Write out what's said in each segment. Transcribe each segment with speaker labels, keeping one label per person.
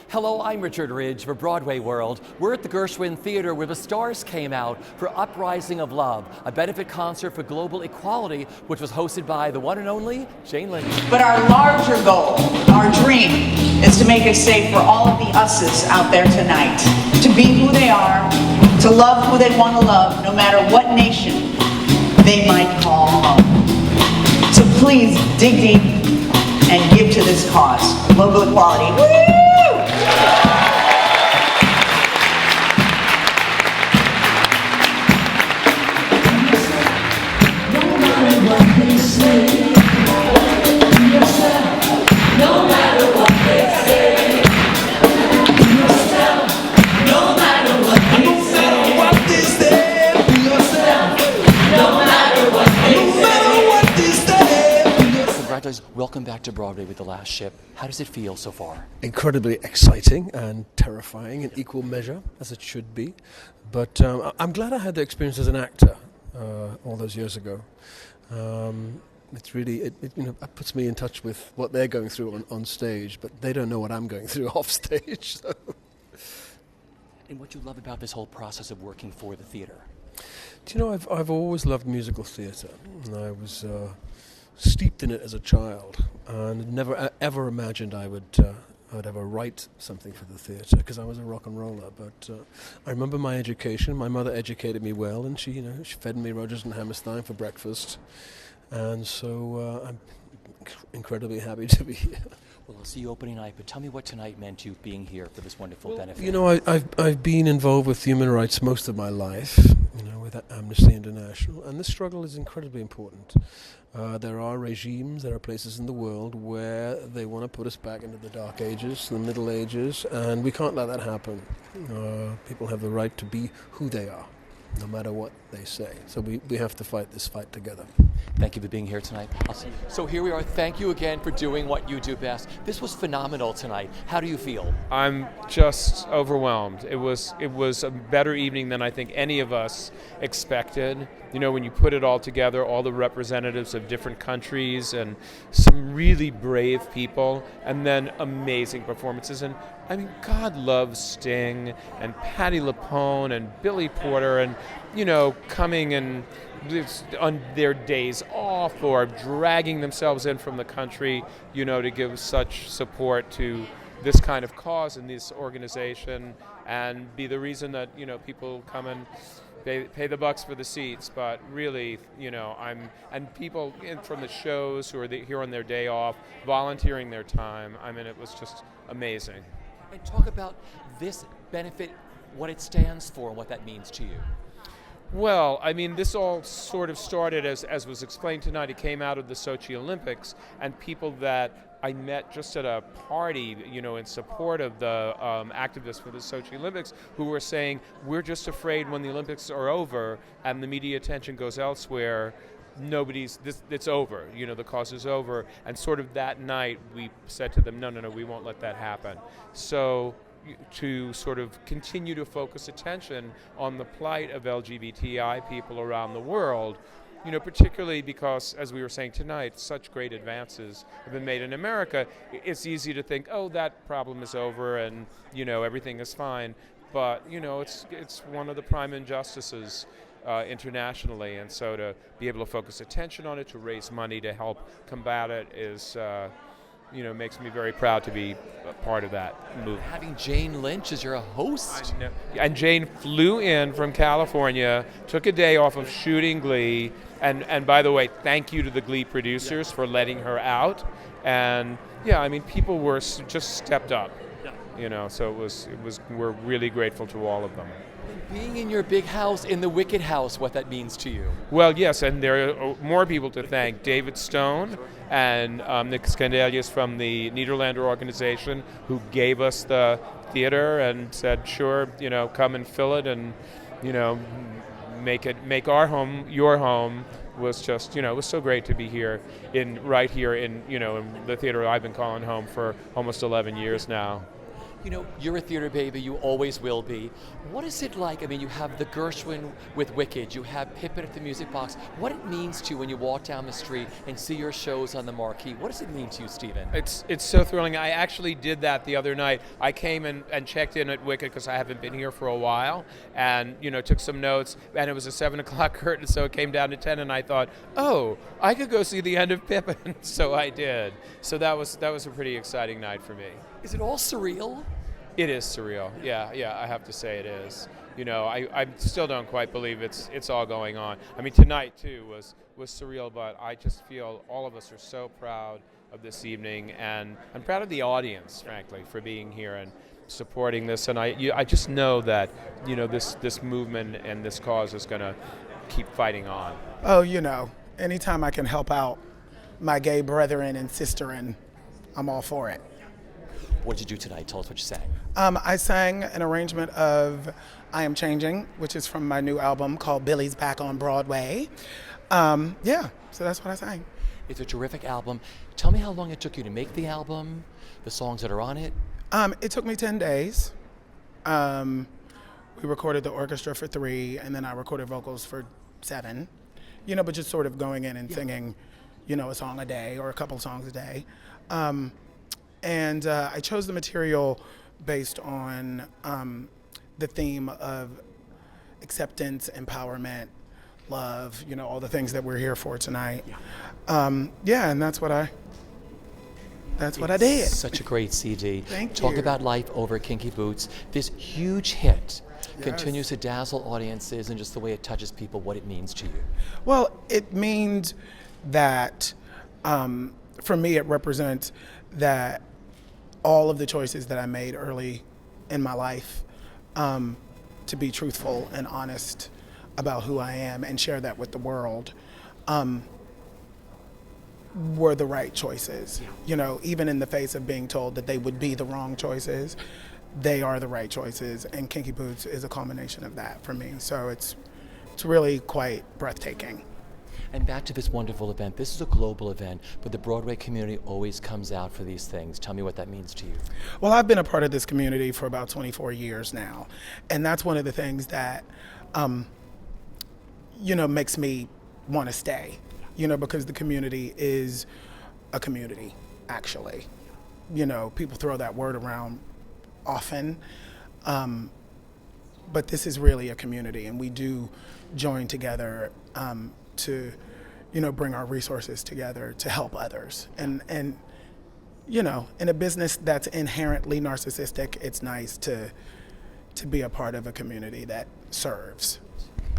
Speaker 1: Hello, I'm Richard Ridge for BroadwayWorld. We're at the Gershwin Theater where the stars came out for Uprising of Love, a benefit concert for global equality, which was hosted by the one and only Jane Lynch.
Speaker 2: But our larger goal, our dream, is to make it safe for all of the us's out there tonight, to be who they are, to love who they want to love, no matter what nation they might call home. So please dig deep and give to this cause, global equality. Woo!
Speaker 1: Welcome back to Broadway with The Last Ship. How does it feel so far?
Speaker 3: Incredibly exciting and terrifying in equal measure, as it should be. But I'm glad I had the experience as an actor all those years ago. It's really, it puts me in touch with what they're going through on stage, but they don't know what I'm going through off stage. So.
Speaker 1: And what you love about this whole process of working for the theater?
Speaker 3: Do you know, I've always loved musical theatre. I was steeped in it as a child, and never ever imagined I would ever write something for the theatre, because I was a rock and roller. But I remember my education. My mother educated me well, and she fed me Rodgers and Hammerstein for breakfast, and so I'm incredibly happy to be here.
Speaker 1: Well, I'll see you opening night, but tell me what tonight meant to you being here for this wonderful benefit.
Speaker 3: You know, I've been involved with human rights most of my life, with Amnesty International, and this struggle is incredibly important. There are regimes, there are places in the world where they want to put us back into the Dark Ages, the Middle Ages, and we can't let that happen. People have the right to be who they are, no matter what they say. So we have to fight this fight together.
Speaker 1: Thank you for being here tonight. I'll see you. So here we are. Thank you again for doing what you do best. This was phenomenal tonight. How do you feel?
Speaker 4: I'm just overwhelmed. It was a better evening than I think any of us expected. When you put it all together, all the representatives of different countries and some really brave people, and then amazing performances. And I mean, God loves Sting and Patti LuPone and Billy Porter, and coming and on their days off or dragging themselves in from the country, to give such support to this kind of cause and this organization, and be the reason that people come and pay the bucks for the seats. But really, and people from the shows who are here on their day off, volunteering their time. I mean, it was just amazing.
Speaker 1: And talk about this benefit, what it stands for, and what that means to you.
Speaker 4: Well, I mean, this all sort of started, as was explained tonight, it came out of the Sochi Olympics, and people that I met just at a party, in support of the activists for the Sochi Olympics, who were saying, we're just afraid when the Olympics are over and the media attention goes elsewhere, it's over, the cause is over. And sort of that night, we said to them, no, we won't let that happen. So to sort of continue to focus attention on the plight of LGBTI people around the world, particularly because, as we were saying tonight, such great advances have been made in America. It's easy to think, oh, that problem is over and, everything is fine. But, it's one of the prime injustices internationally. And so to be able to focus attention on it, to raise money to help combat it is makes me very proud to be a part of that movement.
Speaker 1: Having Jane Lynch as your host.
Speaker 4: I know. And Jane flew in from California, took a day off of shooting Glee, and by the way, thank you to the Glee producers for letting her out. And people were just stepped up. So it was we're really grateful to all of them.
Speaker 1: Being in your big house, in the Wicked House, what that means to you?
Speaker 4: Well, yes, and there are more people to thank. David Stone and Nick Scandelius from the Nederlander organization, who gave us the theater and said, sure, come and fill it and, make our home your home. Was just, it was so great to be here right here in the theater I've been calling home for almost 11 years now.
Speaker 1: You know, you're a theater baby, you always will be. What is it like? I mean, you have the Gershwin with Wicked, you have Pippin at the Music Box. What it means to you when you walk down the street and see your shows on the marquee? What does it mean to you, Stephen?
Speaker 4: It's so thrilling. I actually did that the other night. I came and checked in at Wicked because I haven't been here for a while, and took some notes. And it was a 7 o'clock curtain, so it came down to 10. And I thought, oh, I could go see the end of Pippin. So I did. So that was a pretty exciting night for me.
Speaker 1: Is it all surreal?
Speaker 4: It is surreal. Yeah, I have to say it is. I still don't quite believe it's all going on. I mean, tonight too was surreal, but I just feel all of us are so proud of this evening, and I'm proud of the audience, frankly, for being here and supporting this. And I just know that this movement and this cause is going to keep fighting on.
Speaker 5: Oh, anytime I can help out my gay brethren and sisterin, I'm all for it.
Speaker 1: What did you do tonight? Tell us what you sang.
Speaker 5: I sang an arrangement of I Am Changing, which is from my new album called Billy's Back on Broadway. So that's what I sang.
Speaker 1: It's a terrific album. Tell me how long it took you to make the album, the songs that are on it.
Speaker 5: It took me 10 days. We recorded the orchestra for 3, and then I recorded vocals for 7. But just sort of going in and singing, a song a day or a couple songs a day. And I chose the material based on the theme of acceptance, empowerment, love, all the things that we're here for tonight. And that's what I did.
Speaker 1: Such a great CD.
Speaker 5: Thank you.
Speaker 1: Talk about life over Kinky Boots. This huge hit continues to dazzle audiences, and just the way it touches people, what it means to you.
Speaker 5: Well, it means that, for me, it represents that all of the choices that I made early in my life, to be truthful and honest about who I am and share that with the world, were the right choices. Even in the face of being told that they would be the wrong choices, they are the right choices, and Kinky Boots is a culmination of that for me. So it's really quite breathtaking.
Speaker 1: And back to this wonderful event. This is a global event, but the Broadway community always comes out for these things. Tell me what that means to you.
Speaker 5: Well, I've been a part of this community for about 24 years now, and that's one of the things that, makes me want to stay, because the community is a community, actually. People throw that word around often, but this is really a community, and we do join together to bring our resources together to help others. And in a business that's inherently narcissistic, it's nice to be a part of a community that serves.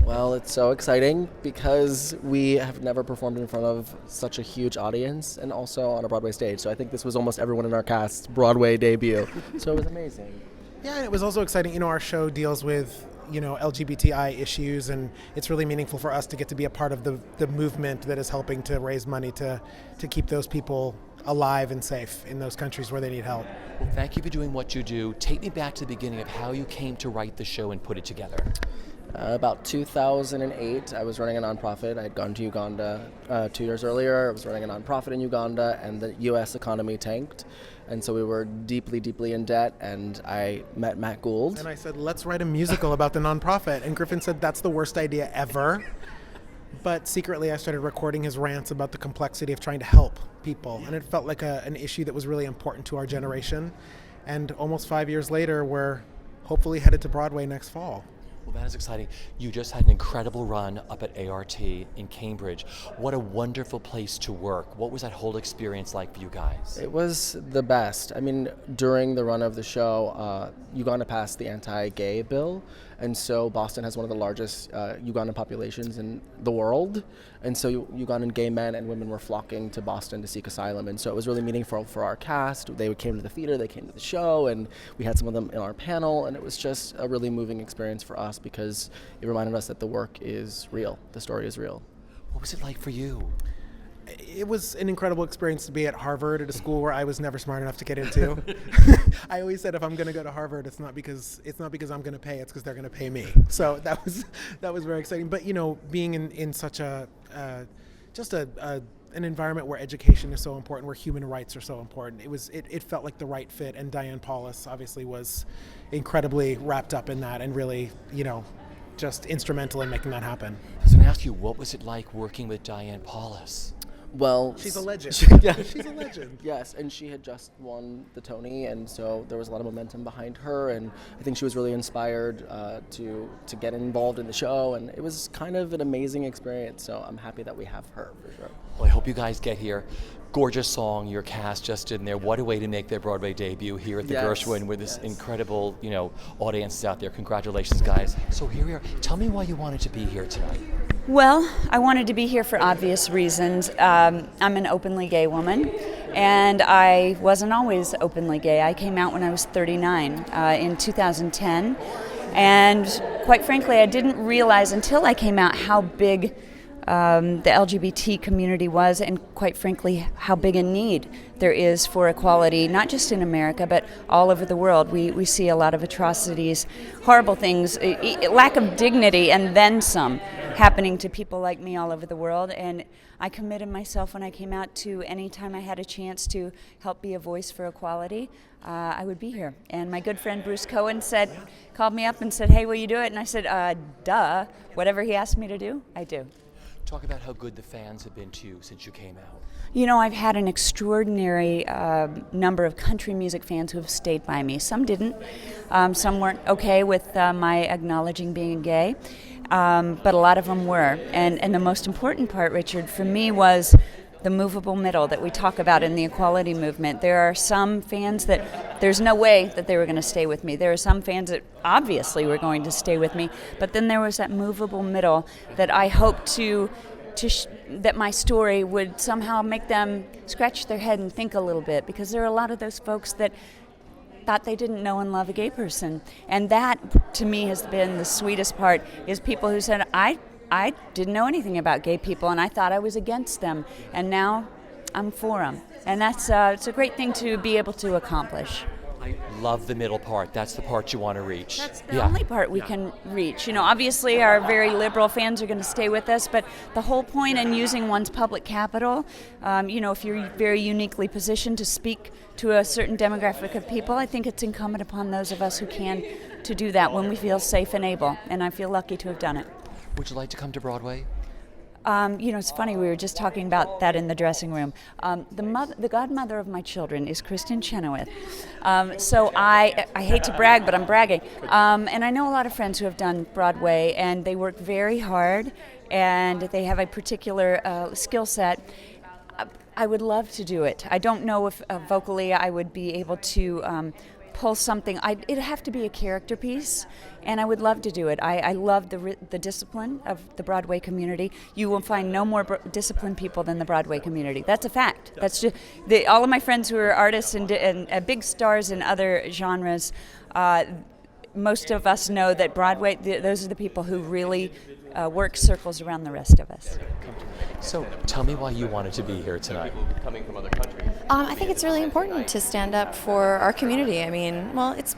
Speaker 6: Well, it's so exciting because we have never performed in front of such a huge audience, and also on a Broadway stage. So I think this was almost everyone in our cast's Broadway debut. So it was amazing.
Speaker 7: Yeah, and it was also exciting. Our show deals with LGBTI issues, and it's really meaningful for us to get to be a part of the movement that is helping to raise money to keep those people alive and safe in those countries where they need help.
Speaker 1: Well, thank you for doing what you do. Take me back to the beginning of how you came to write the show and put it together.
Speaker 6: About 2008, I was running a nonprofit. I had gone to Uganda 2 years earlier. I was running a nonprofit in Uganda, and the U.S. economy tanked. And so we were deeply, deeply in debt, and I met Matt Gould.
Speaker 7: And I said, let's write a musical about the nonprofit. And Griffin said, that's the worst idea ever. But secretly, I started recording his rants about the complexity of trying to help people. And it felt like an issue that was really important to our generation. And almost 5 years later, we're hopefully headed to Broadway next fall.
Speaker 1: Well, that is exciting. You just had an incredible run up at ART in Cambridge. What a wonderful place to work. What was that whole experience like for you guys?
Speaker 6: It was the best. I mean, during the run of the show, Uganda passed the anti-gay bill, and so Boston has one of the largest Ugandan populations in the world, and so Ugandan gay men and women were flocking to Boston to seek asylum, and so it was really meaningful for our cast. They came to the theater, they came to the show, and we had some of them in our panel, and it was just a really moving experience for us because it reminded us that the work is real, the story is real.
Speaker 1: What was it like for you?
Speaker 7: It was an incredible experience to be at Harvard, at a school where I was never smart enough to get into. I always said if I'm going to go to Harvard, it's not because I'm going to pay, it's because they're going to pay me. So that was very exciting. But being in such just an an environment where education is so important, where human rights are so important. It felt like the right fit, and Diane Paulus obviously was incredibly wrapped up in that and really, just instrumental in making that happen.
Speaker 1: I was going to ask you, what was it like working with Diane Paulus?
Speaker 6: Well,
Speaker 7: She's a legend.
Speaker 6: Yeah.
Speaker 7: She's a legend.
Speaker 6: Yes, and she had just won the Tony, and so there was a lot of momentum behind her, and I think she was really inspired to get involved in the show, and it was kind of an amazing experience, so I'm happy that we have her, for sure.
Speaker 1: Well, I hope you guys get here. Gorgeous song your cast just did in there. What a way to make their Broadway debut here at the
Speaker 6: Yes,
Speaker 1: Gershwin with this
Speaker 6: yes.
Speaker 1: incredible, audiences out there. Congratulations, guys. So here we are. Tell me why you wanted to be here tonight.
Speaker 8: Well, I wanted to be here for obvious reasons. I'm an openly gay woman, and I wasn't always openly gay. I came out when I was 39 in 2010, and quite frankly, I didn't realize until I came out how big the LGBT community was, and quite frankly, how big a need there is for equality, not just in America, but all over the world. We see a lot of atrocities, horrible things, lack of dignity, and then some happening to people like me all over the world. And I committed myself when I came out to any time I had a chance to help be a voice for equality, I would be here. And my good friend Bruce Cohen called me up and said, "Hey, will you do it?" And I said, duh, whatever he asked me to do, I do.
Speaker 1: Talk about how good the fans have been to you since you came out.
Speaker 8: I've had an extraordinary number of country music fans who have stayed by me. Some didn't. Some weren't okay with my acknowledging being gay, but a lot of them were. And the most important part, Richard, for me was the movable middle that we talk about in the equality movement. There are some fans that there's no way that they were going to stay with me. There are some fans that obviously were going to stay with me, but then there was that movable middle that I hoped that my story would somehow make them scratch their head and think a little bit, because there are a lot of those folks that thought they didn't know and love a gay person. And that, to me, has been the sweetest part, is people who said, I didn't know anything about gay people, and I thought I was against them, and now I'm for them. And that's it's a great thing to be able to accomplish.
Speaker 1: I love the middle part. That's the part you want to reach.
Speaker 8: That's the only part we can reach. Obviously our very liberal fans are going to stay with us, but the whole point in using one's public capital, if you're very uniquely positioned to speak to a certain demographic of people, I think it's incumbent upon those of us who can to do that when we feel safe and able, and I feel lucky to have done it.
Speaker 1: Would you like to come to Broadway?
Speaker 8: It's funny, we were just talking about that in the dressing room. The godmother of my children is Kristen Chenoweth. So I hate to brag, but I'm bragging. And I know a lot of friends who have done Broadway, and they work very hard, and they have a particular skill set. I would love to do it. I don't know if vocally I would be able to pull something. It'd have to be a character piece, and I would love to do it. I love the discipline of the Broadway community. You will find no more disciplined people than the Broadway community. That's a fact. That's just all of my friends who are artists and big stars in other genres. Most of us know that Broadway, those are the people who really work circles around the rest of us.
Speaker 1: So tell me why you wanted to be here tonight.
Speaker 9: Coming from other countries.
Speaker 10: I think it's really important to stand up for our community. I mean, well, it's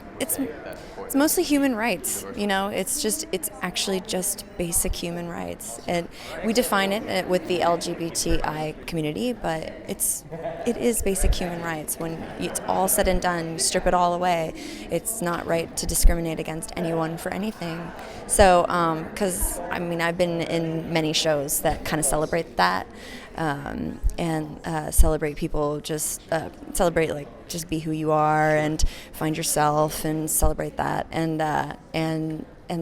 Speaker 10: mostly human rights. It's actually just basic human rights, and we define it with the LGBTI community, but it is basic human rights. When it's all said and done, you strip it all away. It's not right to discriminate against anyone for anything. So, because I've been in many shows that kind of celebrate that. And celebrate people, just be who you are and find yourself and celebrate that. And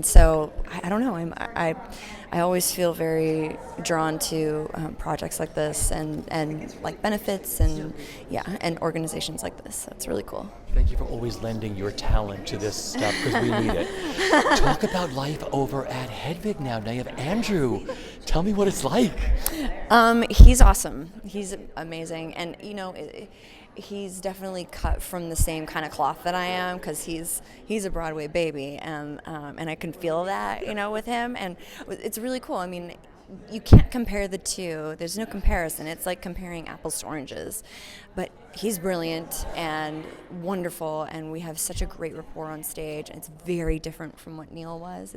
Speaker 10: so I don't know. I always feel very drawn to projects like this and like benefits and organizations like this. That's really cool.
Speaker 1: Thank you for always lending your talent to this stuff, because we need it. Talk about life over at Hedvig now. Now you have Andrew. Tell me what it's like.
Speaker 10: He's awesome. He's amazing, and he's definitely cut from the same kind of cloth that I am, because he's a Broadway baby, and I can feel that with him, and it's really cool. I mean, you can't compare the two. There's no comparison. It's like comparing apples to oranges. But he's brilliant and wonderful, and we have such a great rapport on stage. And it's very different from what Neil was.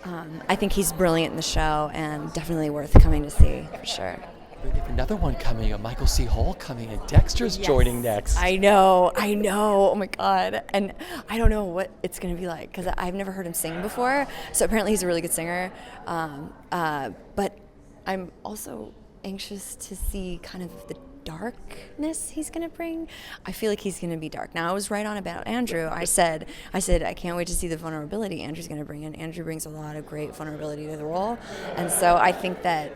Speaker 10: I think he's brilliant in the show, and definitely worth coming to see, for sure.
Speaker 1: We have another one coming, Michael C. Hall coming, and Dexter's joining next.
Speaker 10: I know. Oh my God. And I don't know what it's going to be like because I've never heard him sing before. So apparently he's a really good singer. But I'm also anxious to see kind of the darkness he's going to bring. I feel like he's going to be dark. Now, I was right on about Andrew. I said I can't wait to see the vulnerability Andrew's going to bring in. Andrew brings a lot of great vulnerability to the role. And so I think that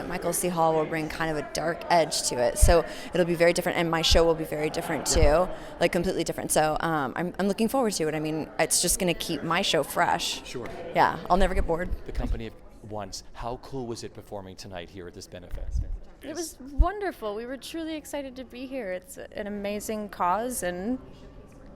Speaker 10: Michael C. Hall will bring kind of a dark edge to it. So it'll be very different, and my show will be very different too, like completely different. So I'm looking forward to it. I mean, it's just going to keep my show fresh.
Speaker 1: Sure.
Speaker 10: Yeah, I'll never get bored.
Speaker 1: The company of once. How cool was it performing tonight here at this benefit?
Speaker 9: It was wonderful. We were truly excited to be here. It's an amazing cause, and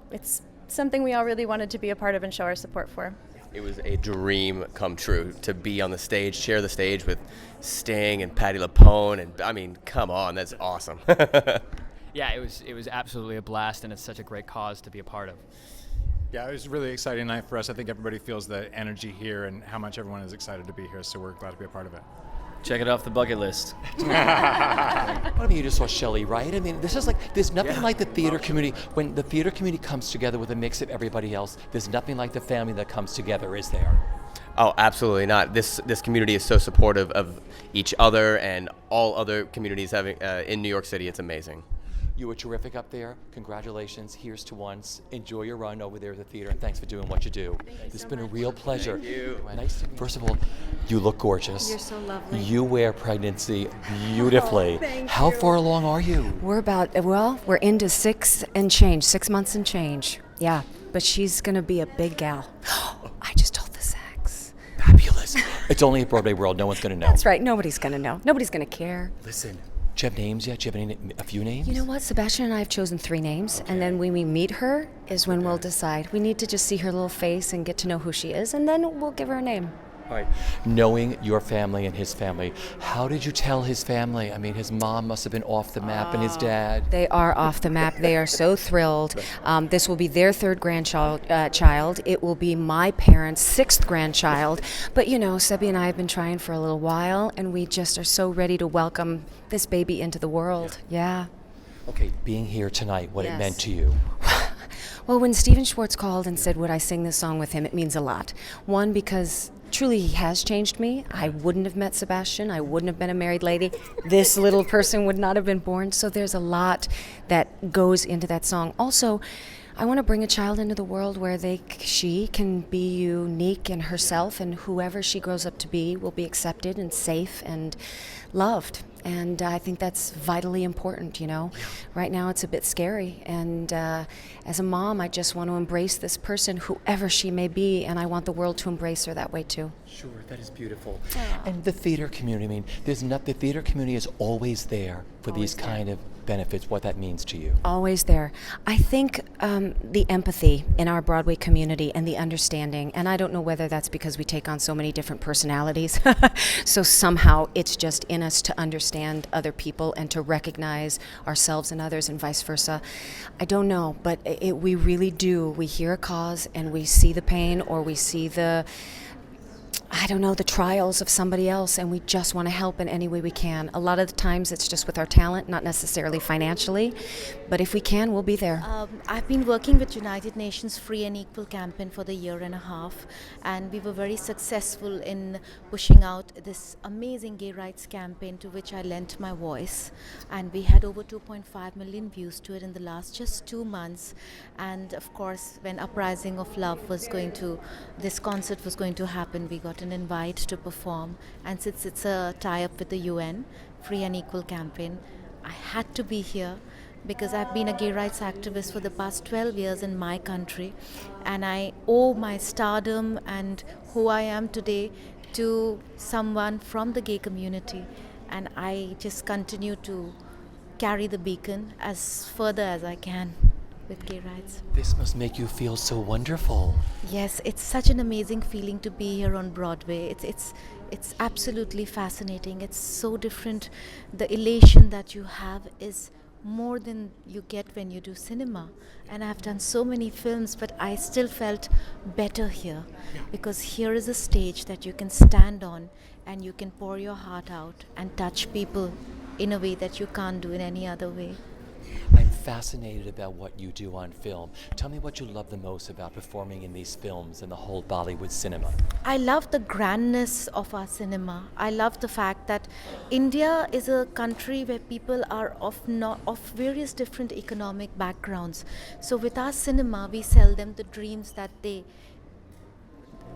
Speaker 9: it's something we all really wanted to be a part of and show our support for.
Speaker 11: It was a dream come true to be on the stage, share the stage with Sting and Patti LuPone, and I mean, come on, that's awesome.
Speaker 12: Yeah, it was absolutely a blast, and it's such a great cause to be a part of.
Speaker 13: Yeah, it was a really exciting night for us. I think everybody feels the energy here and how much everyone is excited to be here, so we're glad to be a part of it.
Speaker 12: Check it off the bucket list.
Speaker 1: I mean, you just saw Shelley, right? I mean, this is like, there's nothing like the theater community. When the theater community comes together with a mix of everybody else, there's nothing like the family that comes together, is there?
Speaker 11: Oh, absolutely not. This community is so supportive of each other and all other communities having in New York City. It's amazing.
Speaker 1: You were terrific up there. Congratulations. Here's to once. Enjoy your run over there at the theater, and thanks for doing what you do. It's been a real pleasure.
Speaker 11: Thank you.
Speaker 1: Nice to meet you. First of all, you look gorgeous.
Speaker 10: You're so lovely.
Speaker 1: You wear pregnancy beautifully.
Speaker 10: Thank
Speaker 1: How
Speaker 10: you.
Speaker 1: far along are you?
Speaker 14: We're into 6 months and change. Yeah, but she's going to be a big gal. I just told the sex.
Speaker 1: Fabulous. It's only at BroadwayWorld. No one's going to know.
Speaker 14: That's right. Nobody's going to know. Nobody's going to care.
Speaker 1: Listen, do you have names yet? Do you have a few names?
Speaker 14: You know what? Sebastian and I have chosen 3 names, and then when we meet her is when we'll decide. We need to just see her little face and get to know who she is, and then we'll give her a name.
Speaker 1: All right. Knowing your family and his family, how did you tell his family? I mean, his mom must have been off the map, and his dad.
Speaker 14: They are off the map. They are so thrilled. This will be their 3rd grandchild. It will be my parents' 6th grandchild. But you know, Sebi and I have been trying for a little while, and we just are so ready to welcome this baby into the world. Yeah.
Speaker 1: Okay, being here tonight, what it
Speaker 14: Yes.
Speaker 1: meant to you.
Speaker 14: Well, when Stephen Schwartz called and said, would I sing this song with him, it means a lot. One, because truly he has changed me. I wouldn't have met Sebastian. I wouldn't have been a married lady. This little person would not have been born. So there's a lot that goes into that song. Also, I want to bring a child into the world where she can be unique in herself, and whoever she grows up to be will be accepted and safe and loved. And I think that's vitally important, you know. Right now it's a bit scary. And as a mom, I just want to embrace this person, whoever she may be, and I want the world to embrace her that way too.
Speaker 1: Sure, that is beautiful. And the theater community, I mean, the theater community is always there for these kind of benefits, what that means to you.
Speaker 14: Always there. I think the empathy in our Broadway community and the understanding, and I don't know whether that's because we take on so many different personalities, so somehow it's just in us to understand other people and to recognize ourselves and others and vice versa. I don't know, but we really do. We hear a cause and we see the pain, or we see the trials of somebody else, and we just want to help in any way we can. A lot of the times it's just with our talent, not necessarily financially, but if we can, we'll be there.
Speaker 15: I've been working with United Nations Free and Equal campaign for the 1.5 years, and we were very successful in pushing out this amazing gay rights campaign to which I lent my voice, and we had over 2.5 million views to it in the last just 2 months. And of course, when Uprising of Love this concert was going to happen, we got an invite to perform, and since it's a tie-up with the UN Free and Equal campaign, I had to be here because I've been a gay rights activist for the past 12 years in my country, and I owe my stardom and who I am today to someone from the gay community, and I just continue to carry the beacon as further as I can with gay rights.
Speaker 1: This must make you feel so wonderful.
Speaker 15: Yes, it's such an amazing feeling to be here on Broadway. It's absolutely fascinating. It's so different. The elation that you have is more than you get when you do cinema. And I've done so many films, but I still felt better here because here is a stage that you can stand on and you can pour your heart out and touch people in a way that you can't do in any other way.
Speaker 1: I'm fascinated about what you do on film. Tell me what you love the most about performing in these films and the whole Bollywood cinema.
Speaker 15: I love the grandness of our cinema. I love the fact that India is a country where people are of various different economic backgrounds. So with our cinema, we sell them the dreams that they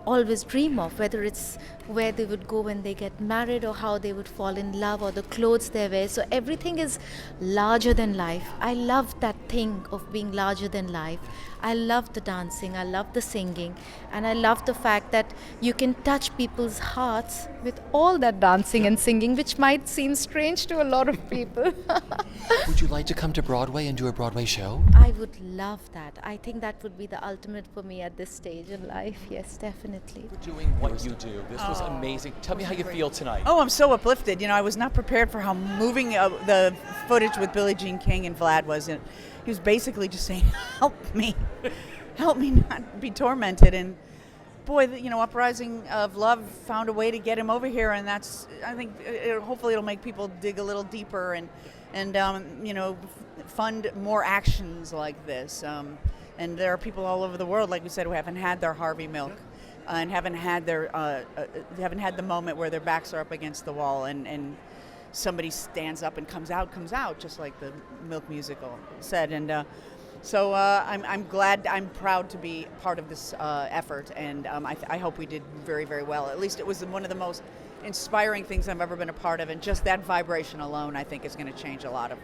Speaker 15: always dream of, whether it's where they would go when they get married or how they would fall in love or the clothes they wear. So everything is larger than life. I love that thing of being larger than life. I love the dancing, I love the singing, and I love the fact that you can touch people's hearts with all that dancing and singing, which might seem strange to a lot of people.
Speaker 1: Would you like to come to Broadway and do a Broadway show?
Speaker 15: I would love that. I think that would be the ultimate for me at this stage in life. Yes, definitely.
Speaker 1: Doing what you do. This was amazing. Tell me how you feel tonight.
Speaker 2: Oh, I'm so uplifted. You know, I was not prepared for how moving the footage with Billie Jean King and Vlad was. And he was basically just saying, help me not be tormented. And boy, you know, Uprising of Love found a way to get him over here. And that's, I think, hopefully it'll make people dig a little deeper and you know, fund more actions like this. And there are people all over the world, like we said, who haven't had their Harvey milk. And haven't had the moment where their backs are up against the wall and somebody stands up and comes out, just like the Milk musical said. And so I'm glad, I'm proud to be part of this effort, and I hope we did very, very well. At least it was one of the most inspiring things I've ever been a part of, and just that vibration alone, I think, is going to change a lot of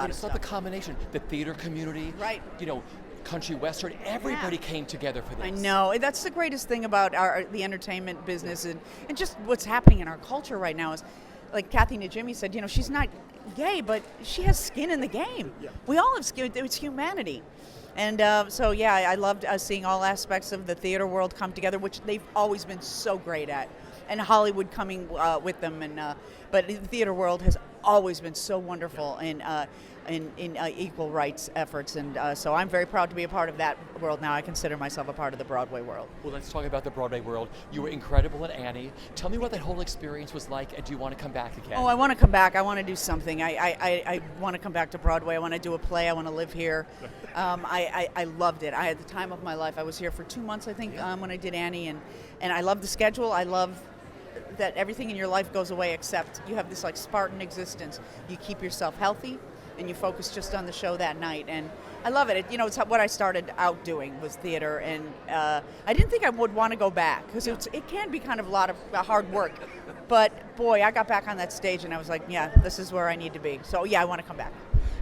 Speaker 1: It's
Speaker 2: stuff.
Speaker 1: not the combination, the theater community,
Speaker 2: right?
Speaker 1: You know, country western, everybody came together for this.
Speaker 2: I know. That's the greatest thing about the entertainment business and just what's happening in our culture right now is, like Kathy Najimy said, you know, she's not gay, but she has skin in the game. Yeah. We all have skin. It's humanity. And so, yeah, I loved seeing all aspects of the theater world come together, which they've always been so great at. And Hollywood coming with them. But the theater world has always been so wonderful in equal rights efforts, and so I'm very proud to be a part of that world now. I consider myself a part of the Broadway world.
Speaker 1: Well, let's talk about the Broadway world. You were incredible at Annie. Tell me what that whole experience was like, and do you want to come back again?
Speaker 2: Oh, I want to come back. I want to do something. I want to come back to Broadway. I want to do a play. I want to live here. I loved it. I had the time of my life. I was here for 2 months, I think, when I did Annie, and I love the schedule. I love that everything in your life goes away except you have this like Spartan existence. You keep yourself healthy, and you focus just on the show that night, and I love it. You know, it's what I started out doing was theater, and I didn't think I would want to go back because it can be kind of a lot of hard work, but boy, I got back on that stage and I was like, yeah, this is where I need to be. So yeah, I want to come back.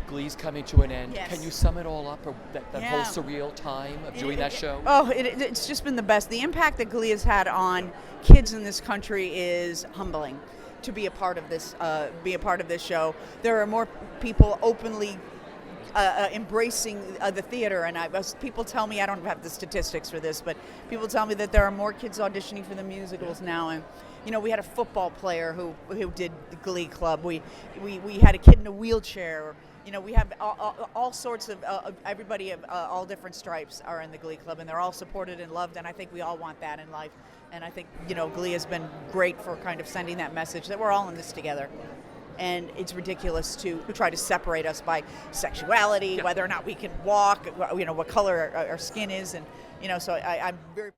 Speaker 1: Glee's coming to an end.
Speaker 2: Yes.
Speaker 1: Can you sum it all up, or that whole surreal time of doing that show?
Speaker 2: Oh, it's just been the best. The impact that Glee has had on kids in this country is humbling. To be a part of this, show, there are more people openly embracing the theater, and people tell me, I don't have the statistics for this, but people tell me that there are more kids auditioning for the musicals now. And you know, we had a football player who did the Glee Club. We had a kid in a wheelchair. You know, we have all sorts of everybody of all different stripes are in the Glee Club, and they're all supported and loved, and I think we all want that in life. And I think, you know, Glee has been great for kind of sending that message that we're all in this together. And it's ridiculous to try to separate us by sexuality, whether or not we can walk, you know, what color our skin is, and, you know, so I'm very...